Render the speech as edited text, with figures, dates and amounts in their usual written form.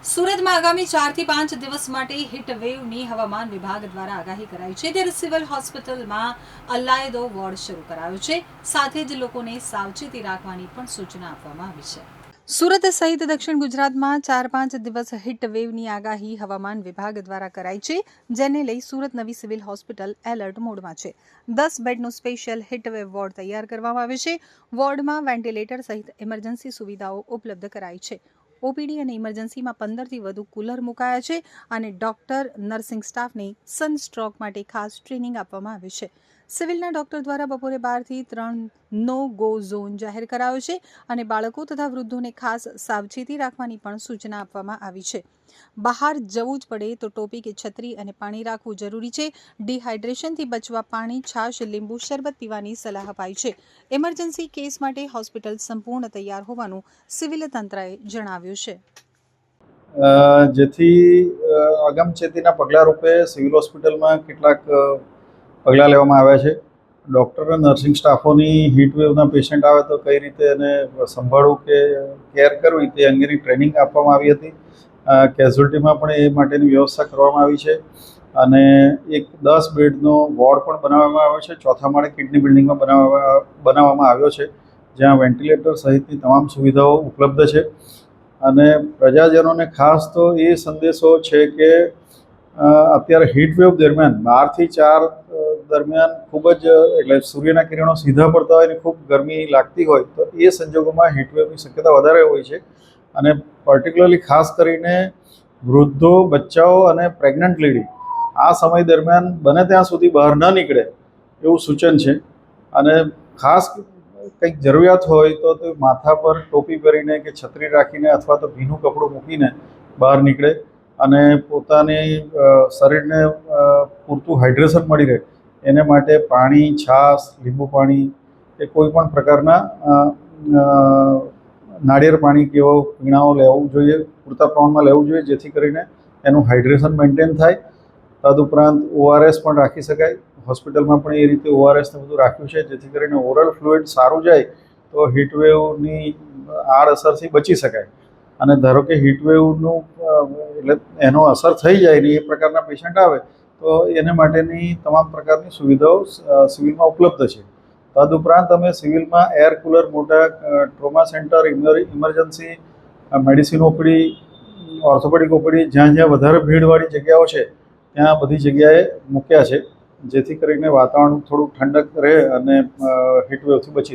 સુરતમાં આગામી 4 થી 5 દિવસ માટે હીટ વેવની હવામાન વિભાગ દ્વારા આગાહી કરાઈ છે ત્યારે સિવિલ હોસ્પિટલમાં અલાયદો વોર્ડ શરૂ કરાયો છે। સાથે જ લોકોને સાવચેતી રાખવાની પણ સૂચના આપવામાં આવી છે। સુરત સહિત દક્ષિણ ગુજરાતમાં 4-5 દિવસ હીટ વેવની આગાહી હવામાન વિભાગ દ્વારા કરાઈ છે, જેને લઈ સુરત નવી સિવિલ હોસ્પિટલ એલર્ટ મોડમાં છે। 10 બેડનું સ્પેશિયલ હીટ વેવ વોર્ડ તૈયાર કરવામાં આવ્યો છે। વોર્ડમાં વેન્ટિલેટર સહિત ઇમરજન્સી સુવિધાઓ ઉપલબ્ધ કરાઈ છે। ઓપીડી અને ઇમરજન્સીમાં 15થી વધુ કુલર મુકાયા છે અને ડોક્ટર નર્સિંગ સ્ટાફને સનસ્ટ્રોક માટે ખાસ ટ્રેનિંગ આપવામાં આવ્યું છે। સિવિલના ડોક્ટર દ્વારા બપોરે 12 થી 3 નો ગો ઝોન જાહેર કરાયો છે અને બાળકો તથા વૃદ્ધોને ખાસ સાવચેતી રાખવાની પણ સૂચના આપવામાં આવી છે। બહાર જવું જ પડે તો ટોપી કે છત્રી અને પાણી રાખવું જરૂરી છે। ડિહાઇડ્રેશનથી બચવા પાણી, છાશ, લીંબુ શરબત પીવાની સલાહ અપાઈ છે। ઇમરજન્સી કેસ માટે હોસ્પિટલ સંપૂર્ણ તૈયાર હોવાનું સિવિલ તંત્રએ જણાવ્યું છે। જેથી અગમચેતીના પગલાં રૂપે સિવિલ હોસ્પિટલમાં કેટલાક પગલાં લેવામાં આવ્યા છે। ડૉક્ટર અને નર્સિંગ સ્ટાફોની હીટવેવના પેશન્ટ આવે તો કઈ રીતે એને સંભાળવું કે કેર કરવી તે અંગેની ટ્રેનિંગ આપવામાં આવી હતી। કેઝ્યુઅલ્ટીમાં પણ એ માટેની વ્યવસ્થા કરવામાં આવી છે અને એક 10 બેડનો વોર્ડ પણ બનાવવામાં આવ્યો છે। ચોથા માળે કિડની બિલ્ડિંગમાં બનાવવામાં આવ્યો છે, જ્યાં વેન્ટિલેટર સહિતની તમામ સુવિધાઓ ઉપલબ્ધ છે અને પ્રજાજનોને ખાસ તો એ સંદેશો છે કે અત્યારે હીટવેવ દરમિયાન 12 થી 4 દરમિયાન ખૂબ જ એટલે સૂર્યના કિરણો સીધા પડતા હોય અને ખૂબ ગરમી લાગતી હોય તો એ સંજોગોમાં હીટવેવની શક્યતા વધારે હોય છે અને પર્ટિક્યુલરલી ખાસ કરીને વૃદ્ધો, બચ્ચાઓ અને પ્રેગ્નન્ટ લેડી આ સમય દરમિયાન બને ત્યાં સુધી બહાર ન નીકળે એવું સૂચન છે અને ખાસ કંઈક જરૂરિયાત હોય તો તે માથા પર ટોપી પહેરીને કે છત્રી રાખીને અથવા તો ભીનું કપડું મૂકીને બહાર નીકળે અને પોતાની શરીરને પૂરતું હાઇડ્રેશન મળી રહે એને માટે પાણી, છાશ, લીંબુ પાણી કે કોઈ પણ પ્રકારના નાળિયેર પાણી કે એવા પીણાઓ લેવું જોઈએ, પૂરતા પ્રમાણમાં લેવું જોઈએ, જેથી કરીને એનું હાઇડ્રેશન મેન્ટેન થાય। તદુપરાંત ORS પણ રાખી શકાય। હોસ્પિટલમાં પણ એ રીતે ORSને બધું રાખ્યું છે, જેથી કરીને ઓરલ ફ્લુઇડ સારું જાય તો હીટવેવની આડઅસરથી બચી શકાય અને ધારો કે હીટવેવનું એટલે એનો અસર થઈ જાય ને એ પ્રકારના પેશન્ટ આવે તો એને માટેની તમામ પ્રકારની સુવિધાઓ સિવિલમાં ઉપલબ્ધ છે। તદુપરાંત અમે સિવિલમાં એર કુલર, મોટા trauma centre, emergency medicine OPD, orthopaedic OPD જ્યાં જ્યાં વધારે ભીડવાળી જગ્યાઓ છે ત્યાં બધી જગ્યાએ મૂક્યા છે, જેથી કરીને વાતાવરણ થોડું ઠંડક રહે અને હીટવેવથી બચી શકાય।